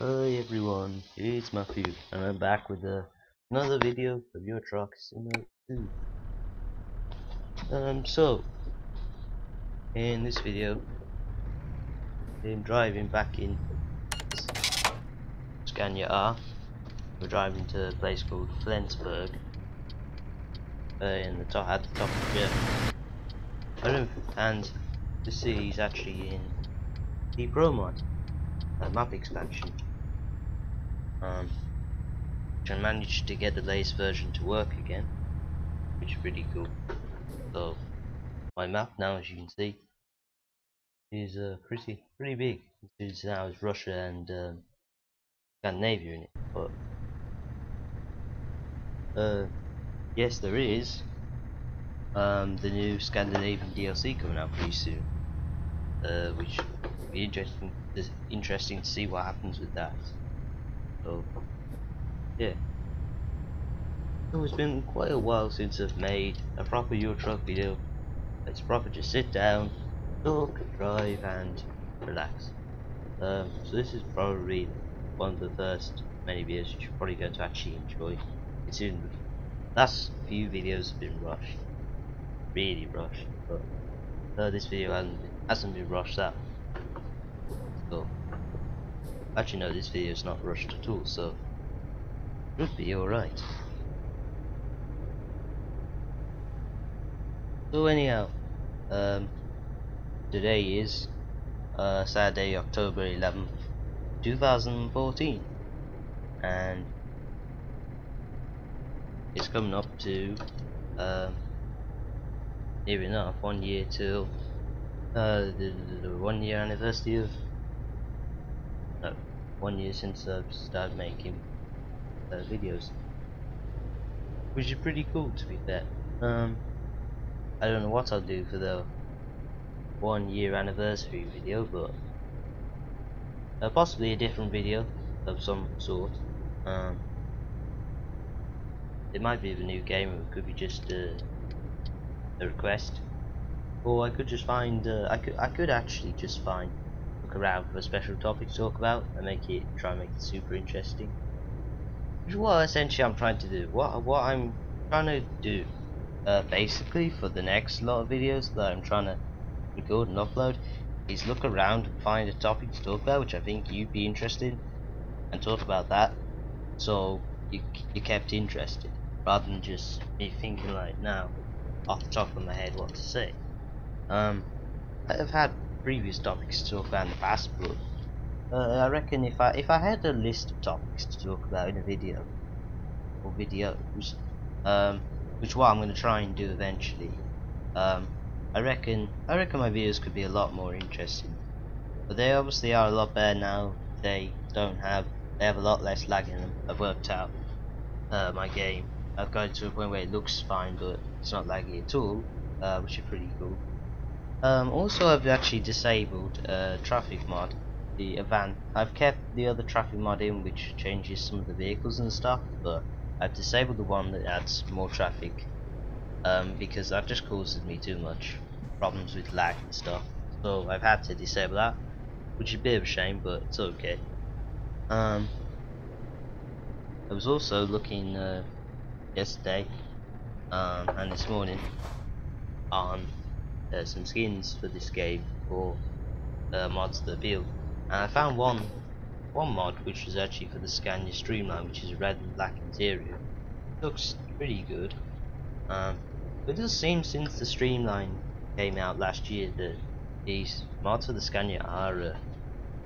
Hi everyone, it's Matthew, and I'm back with another video of your truck Simulator 2. So in this video, I'm driving back in this Scania R. We're driving to a place called Flensburg, at the top of Germany. And the city is actually in the Promod map expansion. Which I managed to get the latest version to work again, which is pretty cool. So my map now, as you can see, is pretty big. Since now it's Russia and Scandinavia in it. But yes, there is the new Scandinavian DLC coming out pretty soon, which will be interesting to see what happens with that. So yeah. So it's been quite a while since I've made a proper Euro Truck video. It's proper just sit down, talk, drive and relax. So this is probably one of the first many videos which you're probably going to actually enjoy. Considering the last few videos have been rushed, really rushed, but this video hasn't been rushed out. So actually no, this video is not rushed at all, so it should be alright. So anyhow, today is Saturday, October 11th, 2014, and it's coming up to near enough 1 year till the 1 year anniversary of 1 year since I've started making videos, which is pretty cool to be fair. I don't know what I'll do for the 1 year anniversary video, but possibly a different video of some sort. It might be of a new game, or it could be just a request, or I could just find I could actually just look around for a special topic to talk about and try and make it super interesting, which is what essentially I'm trying to do. What I'm trying to do basically for the next lot of videos that I'm trying to record and upload is look around and find a topic to talk about which I think you'd be interested in, and talk about that, so you kept interested, rather than just me thinking like now off the top of my head what to say. I've had previous topics to talk about in the past, but I reckon if I had a list of topics to talk about in a video or videos, which what I'm going to try and do eventually, I reckon my videos could be a lot more interesting. But they obviously are a lot better now. They have a lot less lag in them. I've worked out my game. I've got it to a point where it looks fine, but it's not laggy at all, which is pretty cool. Also, I've actually disabled traffic mod, the van. I've kept the other traffic mod in, which changes some of the vehicles and stuff, but I've disabled the one that adds more traffic, because that just causes me too much problems with lag and stuff. So I've had to disable that, which is a bit of a shame, but it's okay. I was also looking yesterday and this morning on some skins for this game, or mods that appeal, and I found one mod which was actually for the Scania Streamline, which is a red and black interior. Looks pretty good. It does seem since the Streamline came out last year that these mods for the Scania are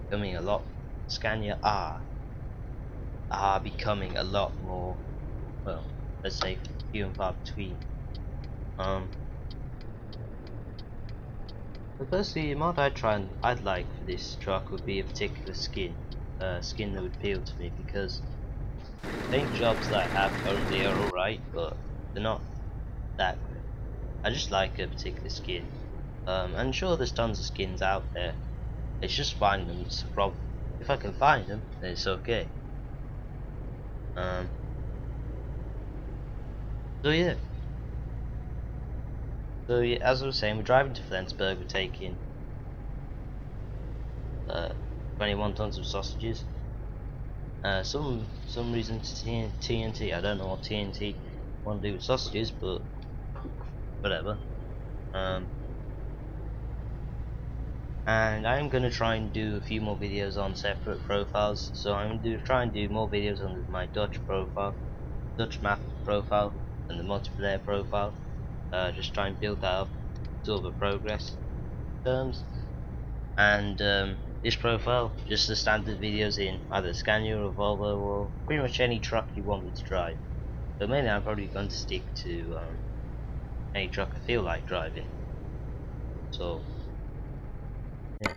becoming a lot. Scania are becoming a lot more, well, let's say few and far between. But personally, a mod I'd like for this truck would be a particular skin that would appeal to me, because the paint jobs that I have currently are alright, but they're not that great. I just like a particular skin. And sure, there's tons of skins out there. It's just finding them that's the problem. If I can find them, then it's okay. So yeah. So yeah, as I was saying, we're driving to Flensburg. We're taking 21 tons of sausages. some reason to TNT. I don't know what TNT want to do with sausages, but whatever. And I'm gonna try and do a few more videos on separate profiles. So I'm gonna try and do more videos on my Dutch profile, Dutch map profile, and the multiplayer profile. Just try and build that up, sort of a progress terms. And this profile, just the standard videos in either Scania or Volvo or pretty much any truck you want me to drive. So mainly I'm probably going to stick to any truck I feel like driving. So yeah,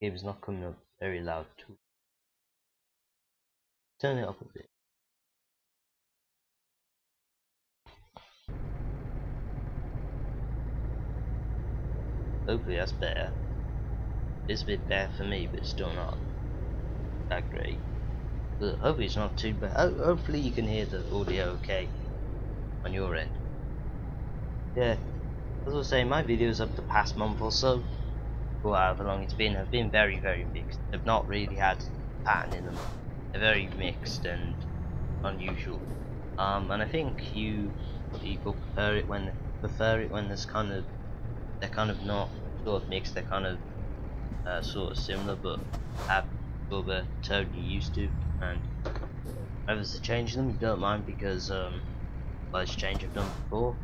game's not coming up very loud too. Turn it up a bit. Hopefully that's better. It's a bit better for me, but still not that great. But hopefully it's not too bad. Hopefully you can hear the audio okay on your end. Yeah, as I was saying, my videos of the past month or so, or however long it's been, have been very mixed. They've not really had pattern in them. They're very mixed and unusual. And I think people prefer it when there's they're kind of not sort of mixed. They're kind of sort of similar, but have sort of totally used to. And if there's a change in them, you don't mind because well, it's a change I've done before.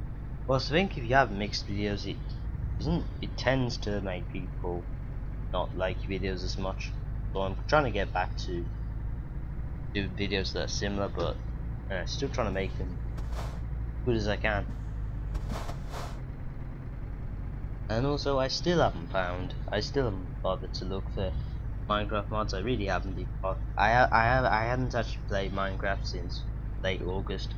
Well, so I think if you have mixed videos, it tends to make people not like videos as much. So I'm trying to get back to do videos that are similar, but still trying to make them good as I can. And also, I still haven't bothered to look for Minecraft mods. I really haven't been bothered. I hadn't actually played Minecraft since late August.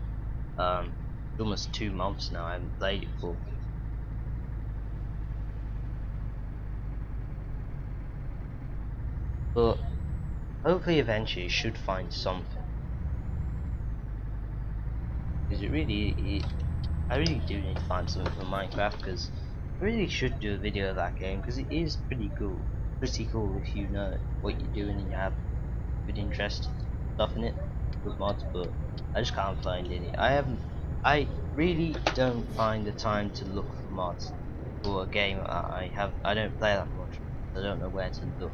Almost 2 months now. I haven't played it for. But hopefully, eventually, I should find something. Because I really do need to find something for Minecraft. Because I really should do a video of that game. Because it is pretty cool. Pretty cool if you know what you're doing and you have good interest stuff in it with mods, but I just can't find any. I really don't find the time to look for mods for a game I don't play that much. I don't know where to look.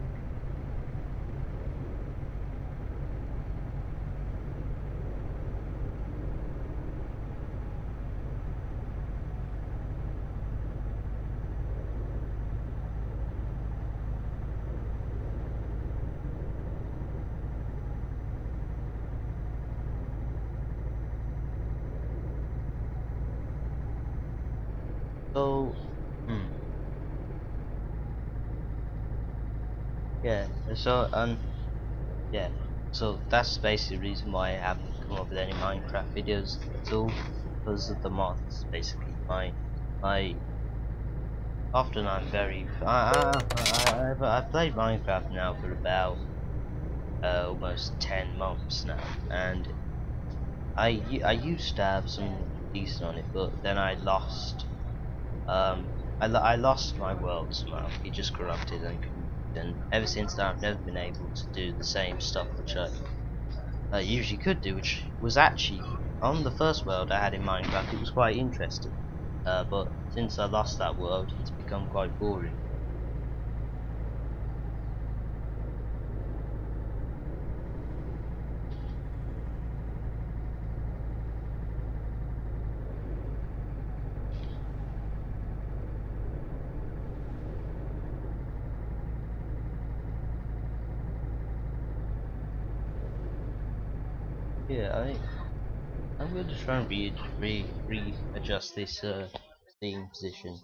So yeah, so yeah, so that's basically the reason why I haven't come up with any Minecraft videos at all, because of the mods. Basically, my often I'm very I've played Minecraft now for about almost 10 months now, and I used to have some decent on it, but then I lost I lost my world somehow. It just corrupted and ever since then I've never been able to do the same stuff which I usually could do, which was actually on the first world I had in Minecraft. It was quite interesting, but since I lost that world, it's become quite boring. Yeah, I'm going to try and readjust this steam position.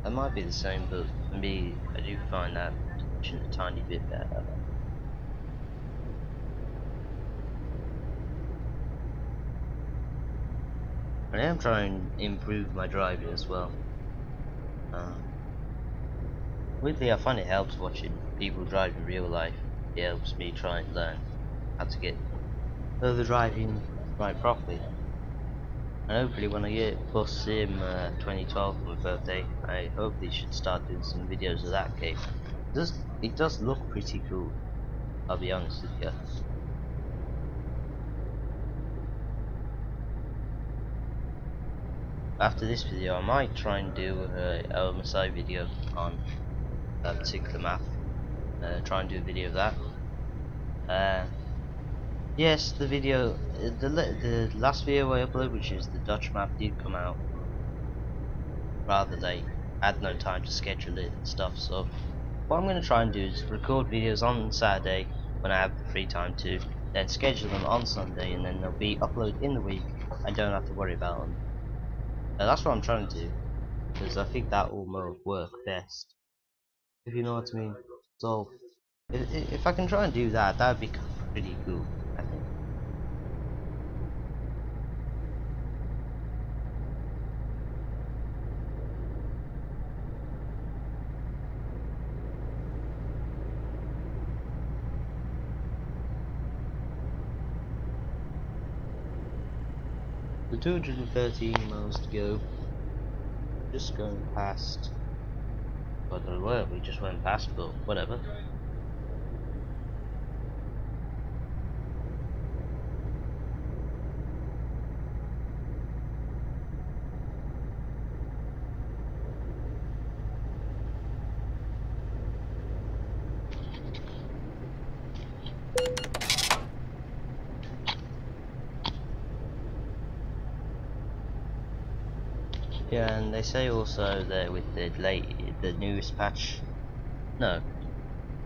That might be the same, but for me, I do find that position a tiny bit better. I am trying to improve my driving as well. weirdly I find it helps watching people drive in real life. It helps me try and learn how to get the driving right properly. And hopefully when I get Bus Sim 2012 for my birthday, I hopefully should start doing some videos of that game. It does look pretty cool, I'll be honest with you. After this video I might try and do a LMSI video on a particular map. Try and do a video of that. Yes, the video, the last video I uploaded, which is the Dutch map, did come out rather late. I had no time to schedule it and stuff, so what I'm going to try and do is record videos on Saturday when I have the free time to, then schedule them on Sunday, and then they'll be uploaded in the week. I don't have to worry about them. That's what I'm trying to do, because I think that will work best, if you know what I mean. So if I can try and do that, that'd be pretty cool, I think. The 213 miles to go. Just going past. I don't know where we just went past, but whatever. Yeah, and they say also that with the newest patch, no,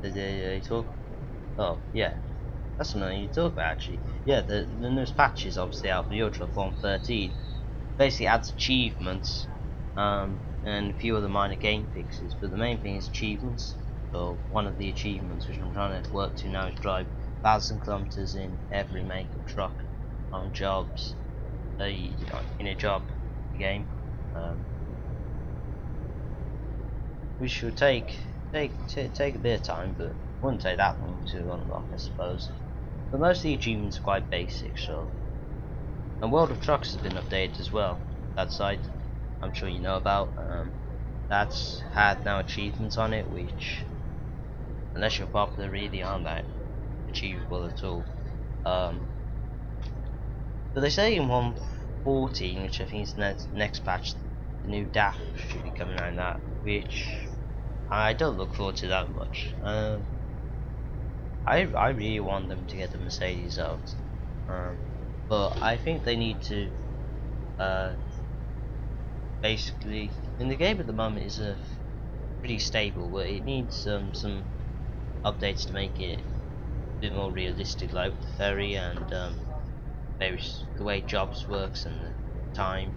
they talk. Oh yeah, that's something you talk about actually. Yeah, the newest patch is obviously out for the Ultra Form 13. Basically adds achievements, and a few other minor game fixes. But the main thing is achievements. So one of the achievements which I'm trying to work to now is drive 1,000 kilometers in every make of truck on jobs, in a job game. Which should take a bit of time, but wouldn't take that long to unlock, I suppose. But most of the achievements are quite basic, so. And World of Trucks has been updated as well. That site, I'm sure you know about. That's had now achievements on it, which, unless you're popular, really aren't that achievable at all. But they say in 1.14, which I think is the next patch, the new DAF should be coming out in that, which I don't look forward to that much. I really want them to get the Mercedes out, but I think they need to basically, in the game at the moment is pretty stable, but it needs some updates to make it a bit more realistic, like with the ferry and the way jobs works and the time,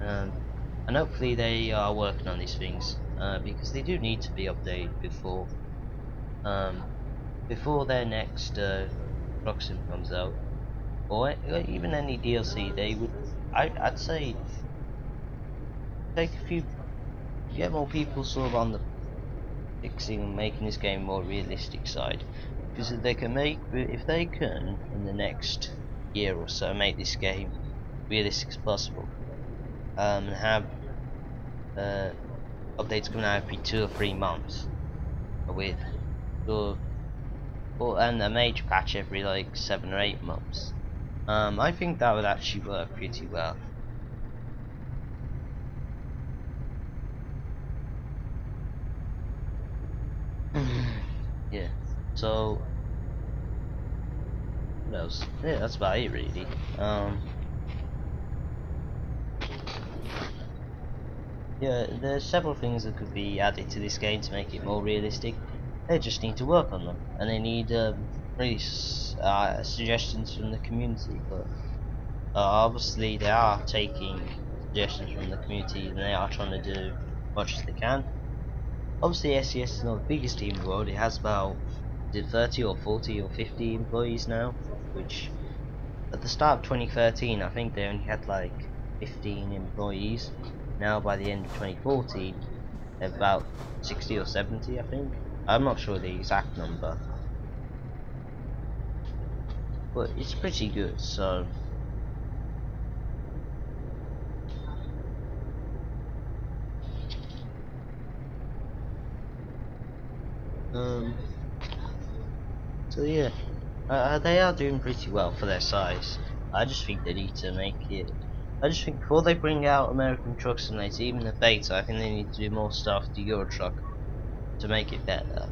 and hopefully they are working on these things, because they do need to be updated before their next truck sim comes out, or even any DLC. They would, I'd say, take get more people sort of on the fixing and making this game more realistic side, because if they can in the next year or so make this game realistic as possible, and have updates coming out every 2 or 3 months with and a major patch every like 7 or 8 months, I think that would actually work pretty well. Yeah, so what else? Yeah, that's about it really. Yeah, there's several things that could be added to this game to make it more realistic. They just need to work on them, and they need really suggestions from the community. But obviously they are taking suggestions from the community, and they are trying to do as much as they can. Obviously SES is not the biggest team in the world. It has about 30 or 40 or 50 employees now, which at the start of 2013 I think they only had like 15 employees. Now by the end of 2014 about 60 or 70, I think. I'm not sure the exact number, but it's pretty good. So so yeah, they are doing pretty well for their size. I just think they need to make it. I just think before they bring out American Truck Simulator, even the beta, I think they need to do more stuff to Euro Truck to make it better.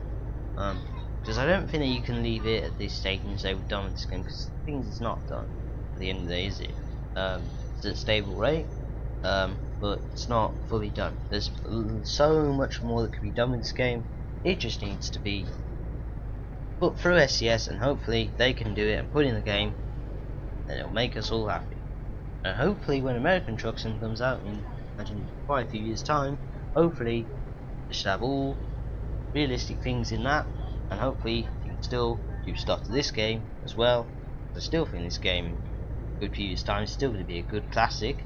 Because I don't think that you can leave it at this stage and say we're done with this game, because things is not done at the end of the day, is it? It's at a stable rate, but it's not fully done. There's so much more that can be done with this game. It just needs to be put through SCS, and hopefully they can do it and put in the game, and it'll make us all happy. And hopefully when American Truck Sim comes out in, imagine, quite a few years time, hopefully they should have all realistic things in that, and hopefully you can still do stuff to this game as well. I still think this game in a good few years time is still going to be a good classic.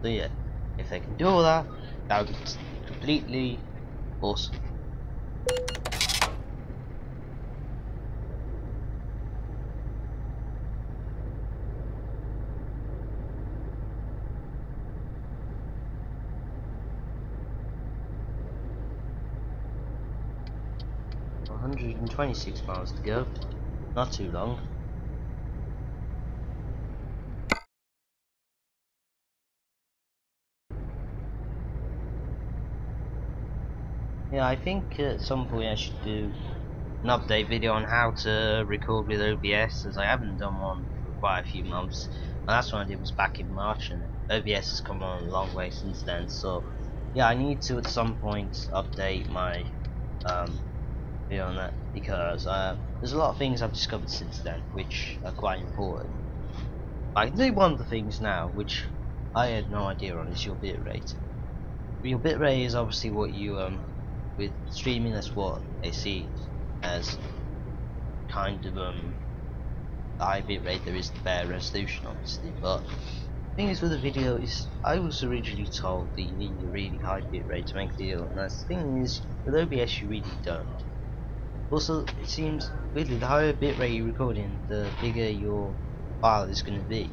So yeah, if they can do all that, that would be completely awesome. $126 miles to go, not too long. Yeah, I think at some point I should do an update video on how to record with OBS, as I haven't done one for quite a few months. And last one I did was back in March, and OBS has come on a long way since then. So yeah, I need to at some point update my video on that, because there's a lot of things I've discovered since then which are quite important. I can do one of the things now which I had no idea on, is your bitrate. Your bitrate is obviously what you with streaming, that's what they see as kind of the high bitrate there is, the better resolution obviously. But the thing is with the video is, I was originally told that you need a really high bitrate to make a video, and the thing is with OBS you really don't. Also, it seems weirdly the higher bitrate you record in, the bigger your file is going to be.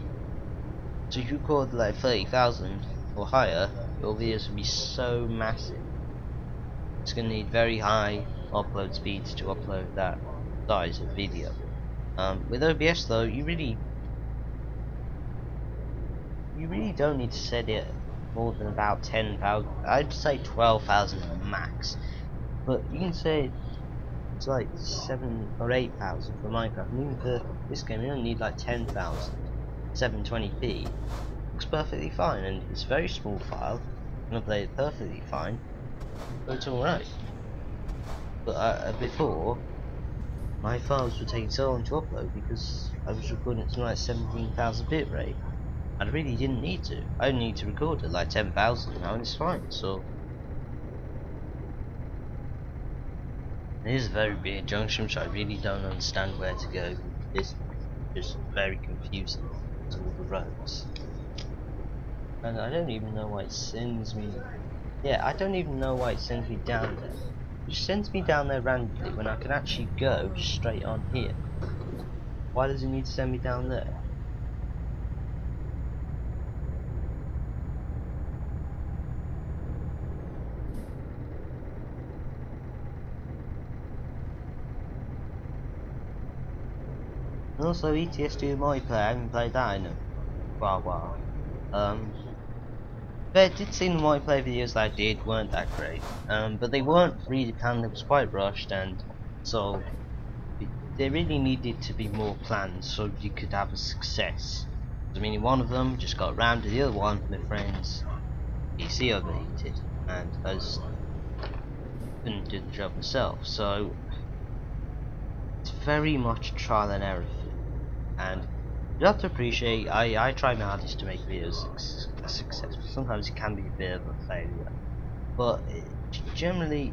So if you record like 30,000 or higher, your videos will be so massive. It's going to need very high upload speeds to upload that size of video. With OBS though, you really don't need to set it more than about 10,000. I'd say 12,000 max. But you can say it's like 7 or 8,000 for Minecraft. And even for this game, you only need like 10,000. 720p looks perfectly fine, and it's a very small file. You can upload it perfectly fine. So it's alright. But before, my files were taking so long to upload because I was recording at something like 17,000 bitrate. I really didn't need to. I only need to record at like 10,000 now, and it's fine. So it is a very big junction, which I really don't understand where to go. It's just very confusing to all the roads, and I don't even know why it sends me. Yeah, I don't even know why it sends me down there. It just sends me down there randomly when I can actually go just straight on here. Why does it need to send me down there? And also ETS2 multiplayer, I haven't played that in a while. But I did see the multiplayer videos that I did weren't that great. But they weren't really planned, it was quite rushed, and so they really needed to be more planned so you could have a success. I mean, one of them just got rammed, the other one, my friend's PC overheated, and I just couldn't do the job myself. So it's very much trial and error. And you have to appreciate, I try my hardest to make videos successful. Sometimes it can be a bit of a failure, but generally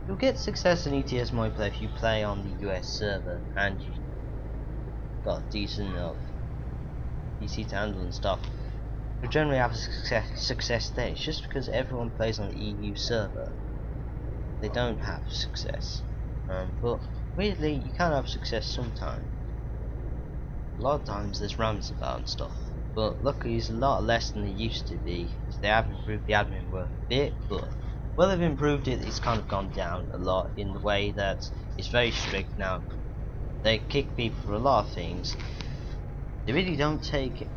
you'll get success in ETS multiplayer if you play on the US server and you got decent enough PC to handle and stuff, we generally have success there. It's just because everyone plays on the EU server, they don't have success. But weirdly, you can have success sometimes. A lot of times there's rams about and stuff, but luckily it's a lot less than they used to be. They have improved the admin work a bit, but well, they've improved it, it's kind of gone down a lot in the way that it's very strict now. They kick people for a lot of things. They really don't take it.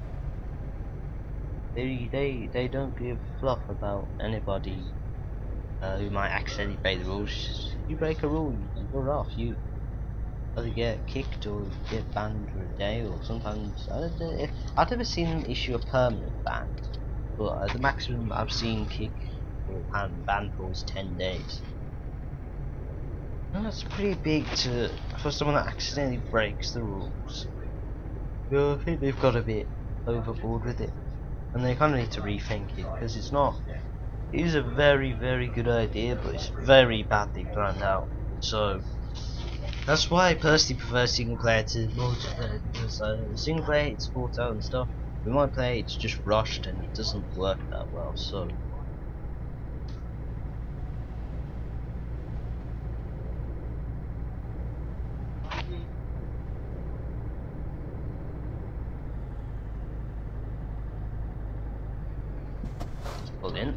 They don't give fluff about anybody who might accidentally break the rules. If you break a rule, you're off. You either get kicked or get banned for a day, or sometimes I've never seen them issue a permanent ban, but the maximum I've seen kick or ban for is 10 days. And that's pretty big for someone that accidentally breaks the rules. I think they've got a bit overboard with it, and they kind of need to rethink it, because it's not. It is a very good idea, but it's very badly planned out. So that's why I personally prefer single player to multiplayer, because single player it's thought out and stuff. With multiplayer it's just rushed and it doesn't work that well. So pull in.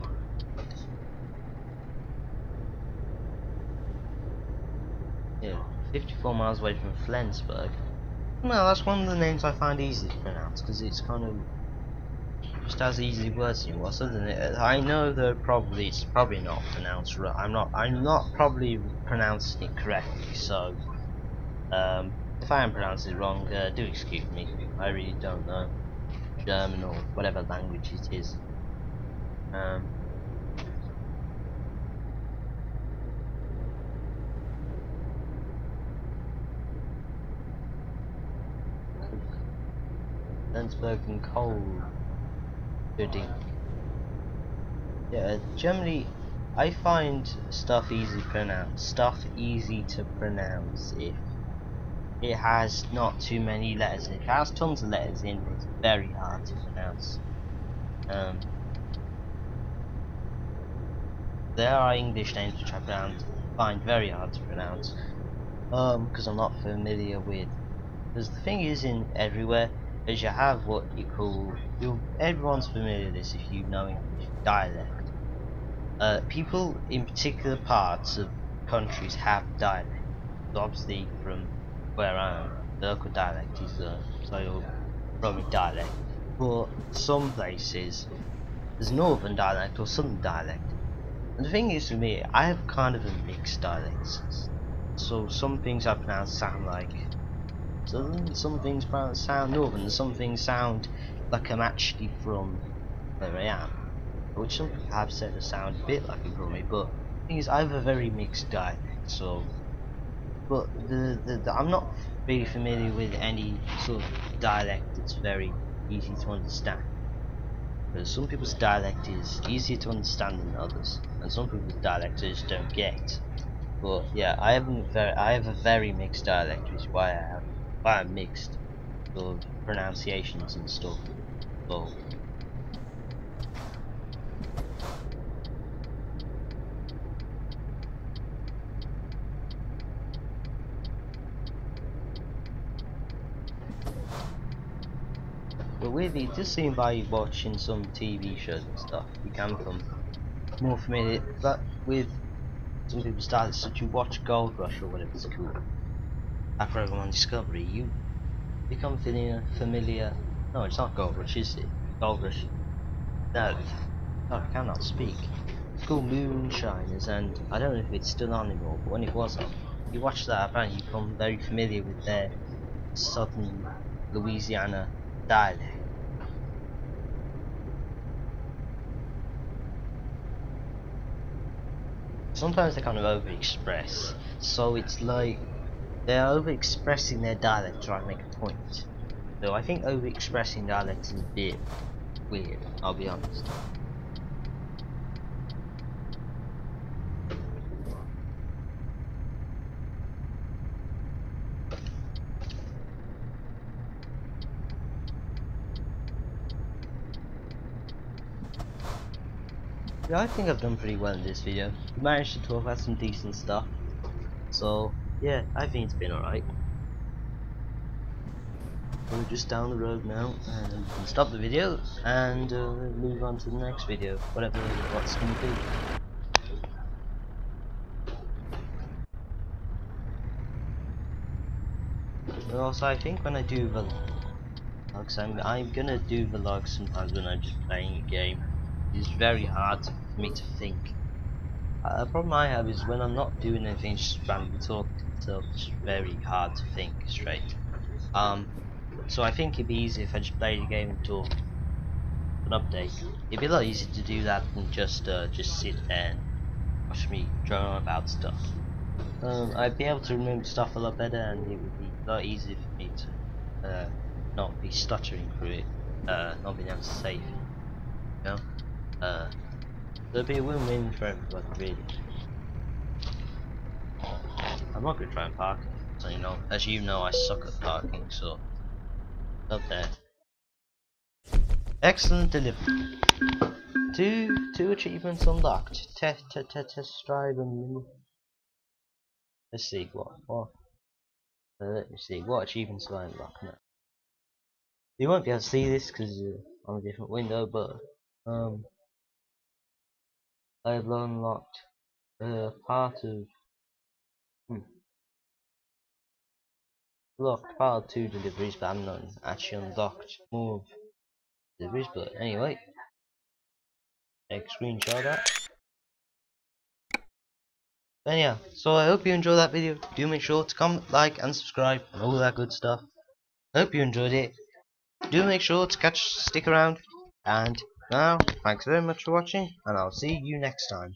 Yeah, 54 miles away from Flensburg. No, that's one of the names I find easy to pronounce, because it's kind of just has easy words in it. What's other than it? I know that it's probably not pronounced right. I'm not probably pronouncing it correctly. So if I am pronouncing it wrong, do excuse me. I really don't know German or whatever language it is. Flensburg and coal. Yeah, generally I find stuff easy to pronounce if it has not too many letters in it. If it has tons of letters in it, it's very hard to pronounce. There are English names which I find very hard to pronounce, because I'm not familiar with. Because the thing is, in everywhere, is you have what you call, everyone's familiar with this if you know English, dialect. People in particular parts of countries have dialect. Obviously, from where I am, the local dialect is probably dialect. But some places, there's northern dialect or southern dialect. And the thing is, for me, I have kind of a mixed dialects. So some things I pronounce sound like southern, some things sound northern, and some things sound like I'm actually from where I am. Which some people have said I sound a bit like I'm from me, but the thing is, I have a very mixed dialect, so. But I'm not really familiar with any sort of dialect that's very easy to understand. Because some people's dialect is easier to understand than others, and some people's dialect I just don't get. But yeah, I have a very mixed dialect, which is why I'm mixed sort of pronunciations and stuff. So but weirdly, it does seem by watching some TV shows and stuff, you can become more familiar with some people's dialects. Such you watch Gold Rush or whatever it's called, that program on Discovery, you become familiar. No, it's not Gold Rush, is it? Gold Rush. No, I cannot speak. It's called Moonshiners, and I don't know if it's still on anymore, but when it was on, you watch that, apparently you become very familiar with their southern Louisiana dialect. Sometimes they kind of over-express, so it's like they're over-expressing their dialect to try and make a point. So I think over-expressing dialect is a bit weird, I'll be honest. Yeah, I think I've done pretty well in this video. We managed to talk about some decent stuff. So, yeah, I think it's been alright. We're just down the road now, and we can stop the video and move on to the next video, what's going to be. And also, I think when I do vlogs, I'm gonna do vlogs sometimes when I'm just playing a game. It's very hard for me to think. The problem I have is when I'm not doing anything, just randomly talking to myself. It's very hard to think straight. So I think it'd be easy if I just played a game and talk an update. It'd be a lot easier to do that than just sit there and watch me drone on about stuff. I'd be able to remember stuff a lot better, and it would be a lot easier for me to not be stuttering through it, not being able to save, you know. It'd be a win-win for everybody, really. I'm not gonna try and park, so as you know, I suck at parking, so up there. Excellent delivery. Two achievements unlocked. Test drive and let's see let me see what achievements do I unlock now. You won't be able to see this because you're on a different window, but I have unlocked part of locked part of 2 deliveries, but I'm not actually unlocked more deliveries. But anyway, take a screenshot of that. And yeah, so I hope you enjoyed that video. Do make sure to comment, like, and subscribe, and all that good stuff. I hope you enjoyed it. Do make sure to stick around. And now, thanks very much for watching, and I'll see you next time.